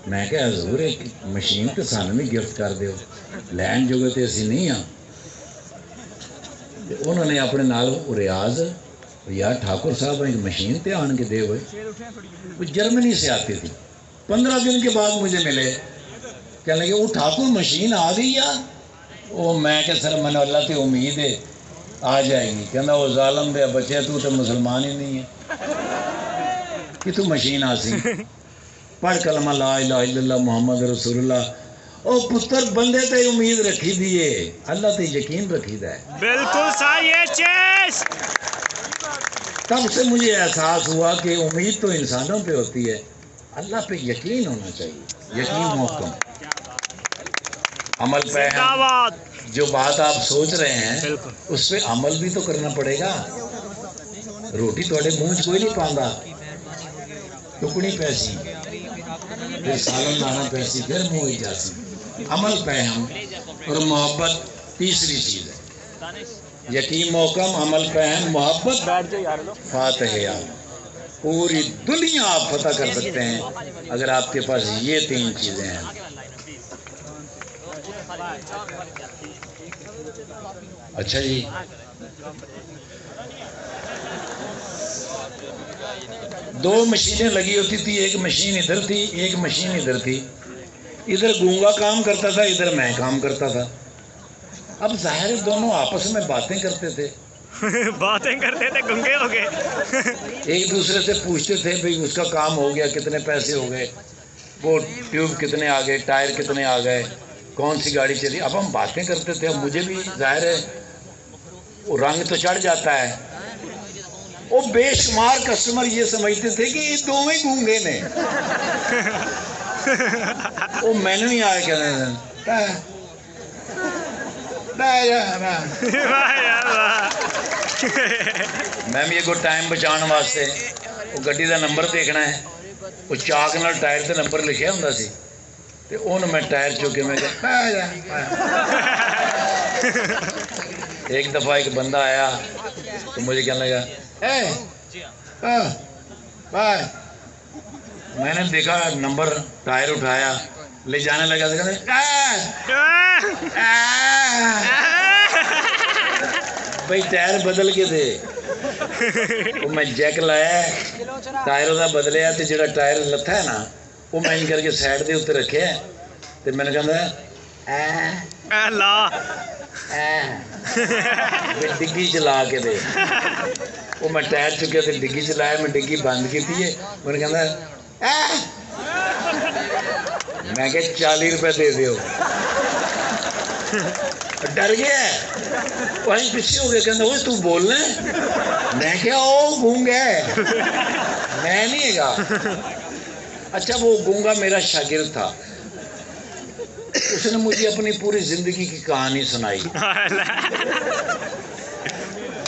میں کہ حضور ایک مشین تو سانوں بھی گفٹ کر دیو، لین جو تو اسی نہیں ہاں۔ انہوں نے اپنے نال ریاض یار ٹھاکر صاحب ایک مشین تے آن کے دے ہوئے، وہ جرمنی سے آتی تھی، 15 دن کے بعد مجھے ملے، کہنے لگے وہ ٹھاکر مشین آ گئی یا وہ؟ میں کہ سر میں نے اللہ تے امید ہے آ جائے گی۔ کہنا وہ ظالم دے بچے تو مسلمان ہی نہیں ہے کہ تو مشین آ سی، پڑھ کلمہ لا الہ الا اللہ محمد رسول اللہ۔ او پتر بندے تے امید رکھی دیئے، اللہ تے یقین رکھی دا ہے۔ بالکل صحیح یہ چیز۔ تب سے مجھے احساس ہوا کہ امید تو انسانوں پہ ہوتی ہے، اللہ پہ یقین ہونا چاہیے، یقین محکم، عمل پہ ہے۔ جو بات آپ سوچ رہے ہیں اس پہ عمل بھی تو کرنا پڑے گا۔ روٹی تھوڑے منہ کوئی نہیں پاندا، ٹکڑی پیسی پھر سالن لانا پیسی پھر منہ ہی جاسی۔ عمل پہ ہم اور محبت تیسری چیز ہے، یقین محکم، عمل پہ ہم، محبت فاتح عالم۔ پوری دنیا آپ فتح کر سکتے ہیں اگر آپ کے پاس یہ 3 چیزیں ہیں۔ اچھا جی، دو مشینیں لگی ہوتی تھی، ایک مشین ادھر تھی ایک مشین ادھر تھی، ادھر گونگا کام کرتا تھا ادھر میں کام کرتا تھا۔ اب ظاہر دونوں آپس میں باتیں کرتے تھے، باتیں کرتے تھے گنگے ہو گئے، ایک دوسرے سے پوچھتے تھے بھئی اس کا کام ہو گیا، کتنے پیسے ہو گئے، وہ ٹیوب کتنے آ گئے، ٹائر کتنے آ گئے، کون سی گاڑی چلی۔ اب ہم باتیں کرتے تھے، اب مجھے بھی ظاہر ہے وہ رنگ تو چڑھ جاتا ہے۔ وہ بے شمار کسٹمر یہ سمجھتے تھے کہ یہ دونوں ہی گونگے نے۔ وہ میں نے نہیں آئے کہنے میں بھی ایک ٹائم بچان واسطے وہ گڈی دا نمبر دیکھنا ہے، وہ چاک نال ٹائر تے نمبر لکھیا ہوندا سی تے اون میں ٹائر چکے میں ایک دفعہ ایک بندہ آیا تو مجھے کہنے لگا بھائی، میں نے دیکھا نمبر، ٹائر اٹھایا لے جانے لگا تو بھائی ٹائر بدل کے دے۔ وہ میں جیک لایا ٹائر دا بدلیا تو جڑا ٹائر لتھا ہے نا وہ میں کر کے سائڈ دے اتنے رکھے تو میں نے کہا ڈگی چلا کے دے۔ وہ میں ٹائر چکیا تو ڈگی چلایا، میں ڈگی بند کی تھی، میں نے کہا میں کہ 40 روپے دے دیو۔ ڈر گیا وہیں پیچھے ہو گیا، کہنا وہ تو بولنا ہے؟ میں کیا وہ گونگا ہے، میں نہیں گا۔ اچھا وہ گونگا میرا شاگرد تھا، اس نے مجھے اپنی پوری زندگی کی کہانی سنائی۔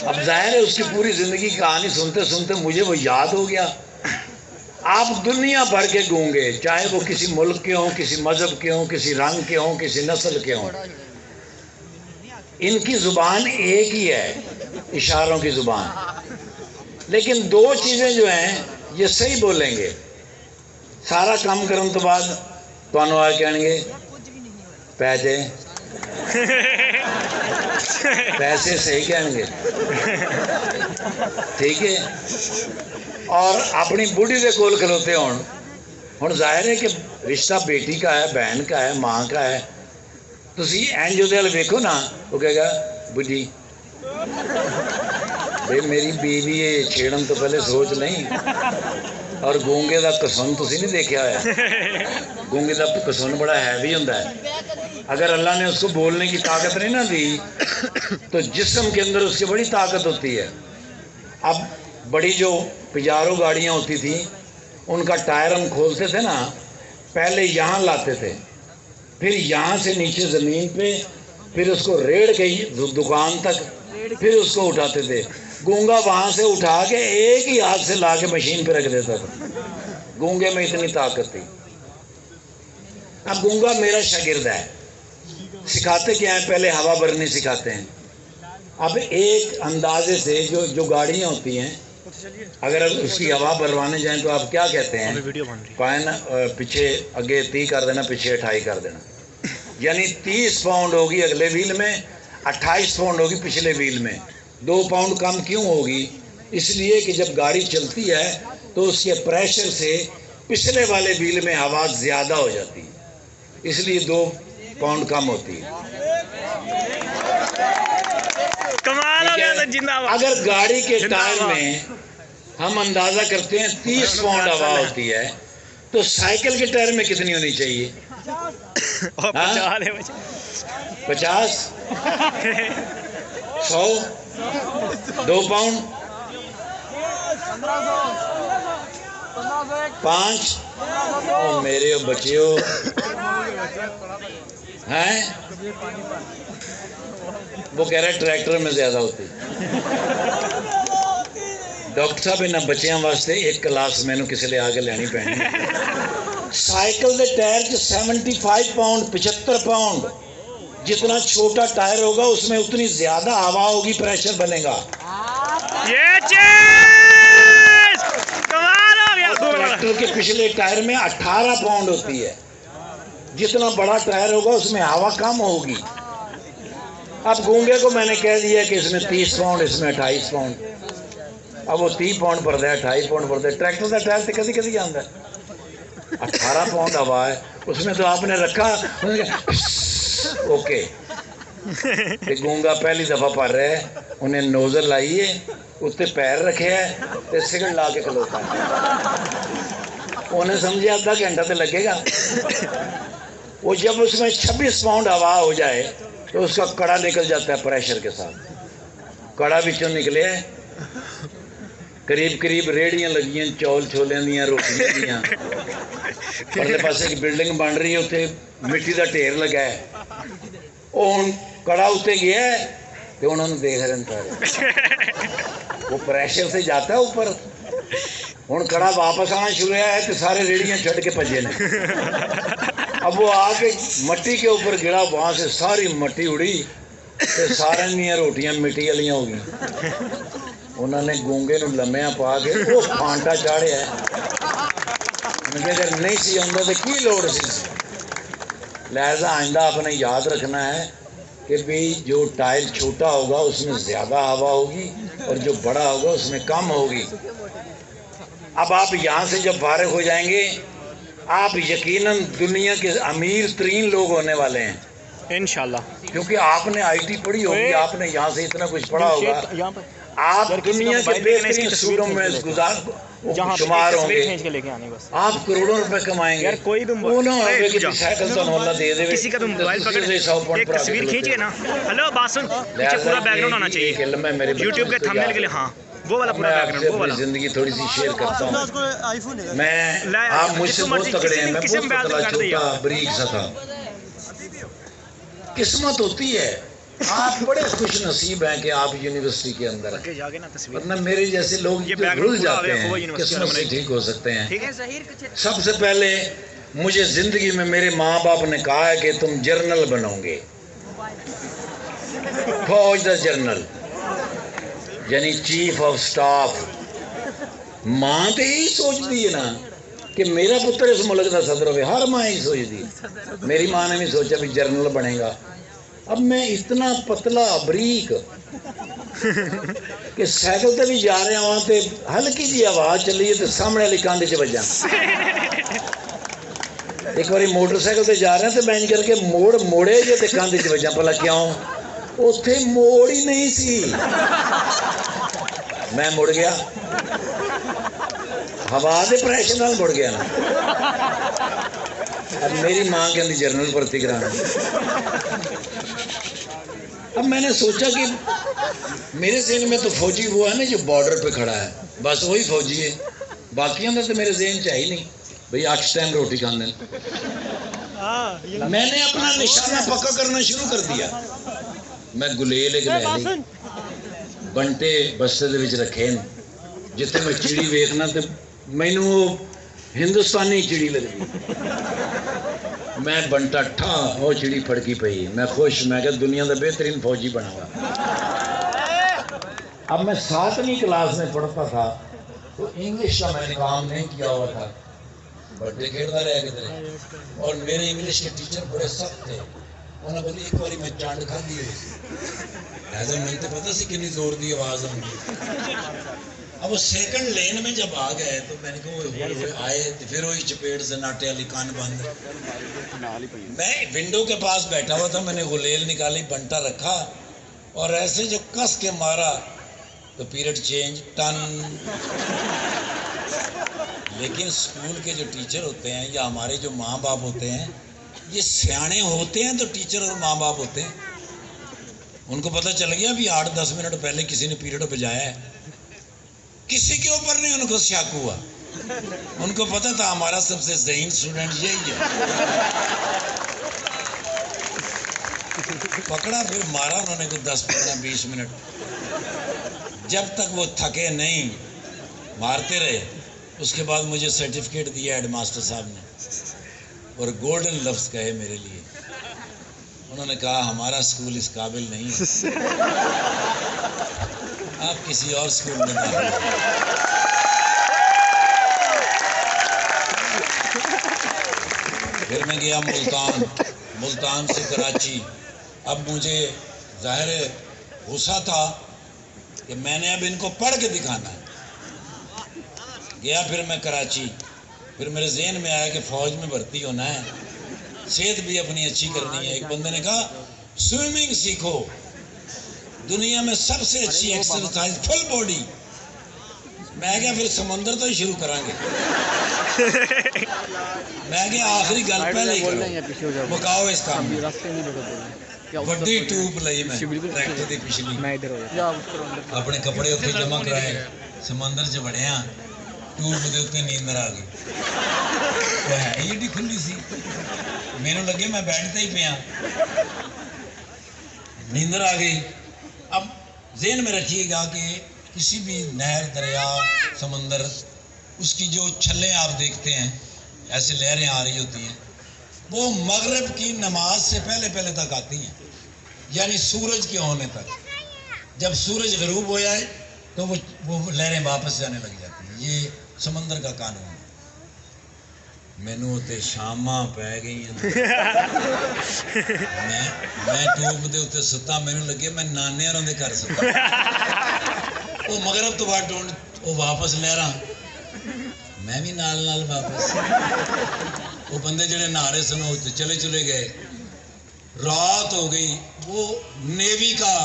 اب ظاہر ہے اس کی پوری زندگی کی کہانی سنتے سنتے مجھے وہ یاد ہو گیا۔ آپ دنیا بھر کے گونگے، چاہے وہ کسی ملک کے ہوں، کسی مذہب کے ہوں، کسی رنگ کے ہوں، کسی نسل کے ہوں، ان کی زبان ایک ہی ہے، اشاروں کی زبان، لیکن 2 چیزیں جو ہیں یہ صحیح بولیں گے، سارا کام کرنے تو بعد تو آ کہیں گے پیسے پیسے صحیح کہیں گے، ٹھیک ہے، اور اپنی بوڑھی دے کول کھلوتے ہوں ظاہر ہے کہ رشتہ بیٹی کا ہے، بہن کا ہے، ماں کا ہے، تسی این جو دل ویکھو نا وہ کہے گا بڈھی بھئی میری بیوی ہے، چھیڑن تو پہلے سوچ نہیں۔ اور گونگے دا کسن تسی نہیں دیکھا ہے، گونگے دا کسن بڑا ہیوی ہوندا ہے، اگر اللہ نے اس کو بولنے کی طاقت نہیں نہ دی تو جسم کے اندر اس کی بڑی طاقت ہوتی ہے۔ اب بڑی جو پجارو گاڑیاں ہوتی تھیں ان کا ٹائر ہم کھولتے تھے نا، پہلے یہاں لاتے تھے، پھر یہاں سے نیچے زمین پہ، پھر اس کو ریڑھ کے دکان تک، پھر اس کو اٹھاتے تھے۔ گونگا وہاں سے اٹھا کے ایک ہی ہاتھ سے لا کے مشین پہ رکھ دیتا تھا، گونگے میں اتنی طاقت تھی۔ اب گونگا میرا شاگرد ہے، سکھاتے کیا ہیں؟ پہلے ہوا بھرنی سکھاتے ہیں۔ اب ایک اندازے سے جو گاڑیاں ہوتی ہیں اگر اس کی ہوا بھروانے جائیں تو آپ کیا کہتے ہیں؟ پائن پیچھے اگے 30 کر دینا، پیچھے 28 کر دینا، یعنی 30 پاؤنڈ ہوگی اگلے ویل میں، 28 پاؤنڈ ہوگی پچھلے ویل میں۔ 2 پاؤنڈ کم کیوں ہوگی؟ اس لیے کہ جب گاڑی چلتی ہے تو اس کے پریشر سے پچھلے والے ویل میں ہوا زیادہ ہو جاتی ہے، اس لیے 2 پاؤنڈ کم ہوتی ہے۔ کمال ہو گیا تو زندہ باد۔ اگر گاڑی کے ٹائر میں ہم اندازہ کرتے ہیں 30 پاؤنڈ ہوا ہوتی ہے تو سائیکل کے ٹائر میں کتنی ہونی چاہیے؟ 50 100 2 پاؤنڈ 5 میرے بچیوں ہیں، وہ کہہ رہے ٹریکٹر میں زیادہ ہوتی۔ ڈاکٹر صاحب انہیں بچیاں واسطے ایک کلاس میں کسی لے آگے لینی پینی۔ سائیکل دے ٹائر 75 پاؤنڈ 75 پاؤنڈ، جتنا چھوٹا ٹائر ہوگا اس میں اتنی زیادہ ہوا ہوگی، پریشر بنے گا۔ یہ چیز کمال ہو گیا۔ ٹریکٹر کے پچھلے ٹائر میں 18 پاؤنڈ ہوتی ہے، جتنا بڑا ٹائر ہوگا اس میں ہوا کم ہوگی۔ اب گونگے کو میں نے کہہ دیا کہ اس میں 30 پاؤنڈ، اس میں 28 پاؤنڈ، اب وہ 30 پاؤنڈ پر دے 28 پاؤنڈ پر دے۔ ٹریکٹر کا ٹائر تو کدی کدی آتا ہے، 18 پاؤنڈ ہوا ہے اس میں، تو آپ نے رکھا اوکے۔ گونگا پہلی دفعہ پڑھ رہا ہے، انہیں نوزل لائیے، اس پہ پیر رکھے ہے تو سگڑ لا کے کھلوتا ہے، انہیں سمجھے آدھا گھنٹہ تو لگے گا۔ وہ جب اس میں 26 پاؤنڈ ہوا ہو جائے تو اس کا کڑا نکل جاتا ہے پریشر کے ساتھ۔ کڑا بچوں نکلے قریب قریب ریڑیاں لگیاں چول چھولے دیاں روٹیاں دیاں، پرلے پاسے کی بلڈنگ بن رہی ہے، اتنے مٹی کا ڈھیر لگا ہے، وہ ہوں کڑا اتنے گیا ہے تو انہوں نے دیکھ رہے ہیں، وہ پریشر سے جاتا ہے اوپر، ہوں کڑا واپس آنا شروع ہے تو سارے ریڑیاں چھٹ کے پجے نے۔ اب وہ آ کے مٹی کے اوپر گرا، وہاں سے ساری مٹی اڑی تو سارے دیا روٹیاں مٹی والی ہو گئی۔ انہوں نے گونگے نو لمیا پا کے وہ پھانٹا چاڑیا ہے، اگر نہیں سی آتا تو کی لوڑ سی۔ لہذا آئندہ آپ نے یاد رکھنا ہے کہ بھی جو ٹائر چھوٹا ہوگا اس میں زیادہ ہوا ہوگی اور جو بڑا ہوگا اس میں کم ہوگی۔ اب آپ یہاں سے جب فارغ ہو جائیں گے آپ یقیناً دنیا کے امیر ترین لوگ ہونے والے ہیں انشاءاللہ، کیونکہ آپ نے آئی ٹی پڑھی ہوگی، آپ نے یہاں سے اتنا کچھ پڑھا ہوگا، آپ دنیا کے بہترین اسکولوں میں شمار ہوں گے، آپ کروڑوں روپے کمائیں گے۔ وہ نہ ہوگا کہ سائیکل تو اللہ دے دے، کسی کا بھی موبائل پکڑ ایک تصویر کھینچیے نا۔ ہلو باسن، پیچھے پورا بیک گراؤنڈ ہونا چاہیے یوٹیوب کے تھمبنیل کے لیے، ہاں وہ والا پورا بیک گراؤنڈ، وہ والا۔ زندگی تھوڑی سی شیئر کرتا ہوں میں، آپ مجھ سے بہت تگڑے ہیں، میں بہت پتلا چھوٹا بریک سا تھا۔ قسمت ہوتی ہے، آپ بڑے خوش نصیب ہیں کہ آپ یونیورسٹی کے اندر ہیں، ورنہ میرے جیسے لوگ رل جاتے ہیں، قسمت سے ٹھیک ہو سکتے ہیں۔ سب سے پہلے مجھے زندگی میں میرے ماں باپ نے کہا ہے کہ تم جرنل بنو گے، فوج دا جرنل، یعنی چیف آف سٹاف۔ ماں تو یہی سوچتی ہے نا کہ میرا پتر اس ملک کا صدر ہوئے، ہر ماں ہی سوچتی۔ میری ماں نے بھی سوچا بھی جرنل بنے گا۔ اب میں اتنا پتلا بریک کہ سائیکل تے بھی جا رہے ہیں، وہاں تے ہلکی جی آواز چلی ہے تو سامنے والی کاندھ چ بجا۔ ایک باری موٹر سائیکل تے جا رہے ہیں تو بینچ کر کے موڑے جے تے کاندھ چ بجا، بھلا کیوں؟ اتنے موڑ ہی نہیں سی، میں مڑ گیا، ہوا دے پریشر نال مڑ گیا نا۔ اب میری ماں کے اندر جرنل بھرتی کرانا۔ اب میں نے سوچا کہ میرے ذہن میں تو فوجی وہ ہے نا جو بارڈر پہ کھڑا ہے، بس وہی فوجی ہے، باقی اندر تو میرے ذہن چاہیے نہیں بھئی 8 ٹائم روٹی کھانے۔ میں نے اپنا نشانہ پکا کرنا شروع کر دیا۔ میں گلیل ایک لے لی، بنٹے بستے دے وچ رکھے، جتے میں چڑی ویکھنا تے مینوں وہ ہندوستانی چڑی لگی، میں بنٹا ٹھا، وہ چڑی پھڑکی پئی، میں خوش، میں کہ دنیا دا بہترین فوجی بنا گا۔ اب میں 7ویں کلاس میں پڑھتا تھا تو انگلش کا میں نے کام نہیں کیا ہوا تھا، بڑے کھیلتا رہا کدھر، اور میرے انگلش کے ٹیچر بڑے سخت تھے. انہوں نے بولی ایک باری میں چانڈ کھا دی ایسا میں تو پتا سی کنی زور دی آواز آئی. اب وہ سیکنڈ لین میں جب آ گئے تو میں نے کہا آئے تو پھر وہی چپیٹ سے ناٹے والی کان بند. میں ونڈو کے پاس بیٹھا ہوا تھا، میں نے غلیل نکالی، بنٹا رکھا اور ایسے جو کس کے مارا تو پیریڈ چینج ٹن. لیکن اسکول کے جو ٹیچر ہوتے ہیں یا ہمارے جو ماں باپ ہوتے ہیں یہ سیانے ہوتے ہیں تو ٹیچر اور ماں باپ ہوتے ہیں. ان کو پتہ چل گیا بھی 8-10 منٹ پہلے کسی نے پیریڈ بجایا ہے، کسی کے اوپر نہیں ان کو شک ہوا. ان کو پتہ تھا ہمارا سب سے ذہین اسٹوڈنٹ یہی ہے. پکڑا پھر مارا انہوں نے، کوئی 10-15-20 منٹ جب تک وہ تھکے نہیں مارتے رہے. اس کے بعد مجھے سرٹیفکیٹ دیا ہیڈ ماسٹر صاحب نے اور گولڈن لفظ کہے میرے لیے. انہوں نے کہا ہمارا اسکول اس قابل نہیں ہے، آپ کسی اور اسکول میں داخل ہوں. پھر میں گیا ملتان سے کراچی. اب مجھے ظاہر غصہ تھا کہ میں نے اب ان کو پڑھ کے دکھانا ہے. گیا پھر میں کراچی. پھر میرے ذہن میں آیا کہ فوج میں بھرتی ہونا ہے، صحت بھی اپنی اچھی کرنی ہے. ایک بندے نے کہا سوئمنگ سیکھو، دنیا میں سب سے اچھی ایکسرسائز فل باڈی. میں کہا پھر سمندر تو ہی شروع کریں گے. میں کہا آخری گل پہلے ہی کرو، مکاؤ اس کام میں. وڈی ٹوب لئی میں ٹریکٹر دی پچھلی، اپنے کپڑے اتنے جمع کرائے، سمندر چ وڑیا. ٹوب دے اتنے نیندر آ گئی. وہ ہے ہی ایڈی کھلی سی، میرے لگے میں بیٹھتا ہی پیا، نیندر آ گئی. اب ذہن میں رکھیے گا کہ کسی بھی نہر، دریا، سمندر، اس کی جو چھلیں آپ دیکھتے ہیں ایسے لہریں آ رہی ہوتی ہیں، وہ مغرب کی نماز سے پہلے تک آتی ہیں، یعنی سورج کے ہونے تک. جب سورج غروب ہو جائے تو وہ لہریں واپس جانے لگ جاتی ہیں. یہ سمندر کا قانون ہے. مینوں تے شاماں پی گئی میں ٹوب دے اتنے ستا، مینوں لگے میں نانے ہوراں دے گھر ستا. وہ مغرب تو بعد وہ واپس لہراں، میں بھی نال واپس. وہ بندے جڑے نہا رہے سن وہ چلے گئے. رات ہو گئی. وہ نیوی کا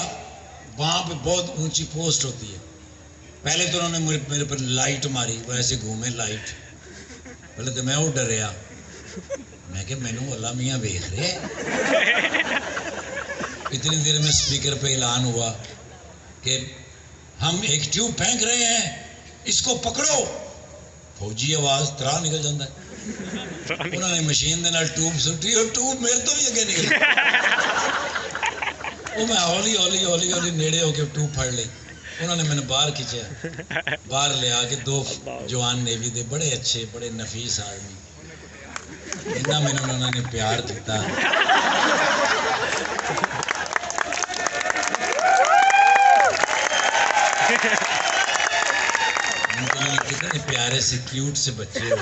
وہاں پہ بہت اونچی پوسٹ ہوتی ہے. پہلے تو انہوں نے میرے پر لائٹ ماری، وہ ایسے گھومے لائٹ. پہلے تو میں وہ ڈریا، میں کہ مینوں اللہ میاں ویکھ رہے. اتنی دیر میں اسپیکر پہ اعلان ہوا کہ ہم ایک ٹیوب پھینک رہے ہیں، اس کو پکڑو. فوجی آواز ترا نکل جاتا ہے. انہوں نے مشین دے نال ٹیوب سٹی اور ٹیوب میرے تو بھی اگے نکل. وہ میں ہولی نیڑے ہو کے ٹیوب پھڑ لی. انہوں نے میں باہر کھینچا، باہر لے آ کے 2 جوان نیوی دے بڑے اچھے بڑے نفیس آدمی، اتنا میں انہوں نے پیار دیتا. کتنے پیارے سے کیوٹ سے بچے ہو.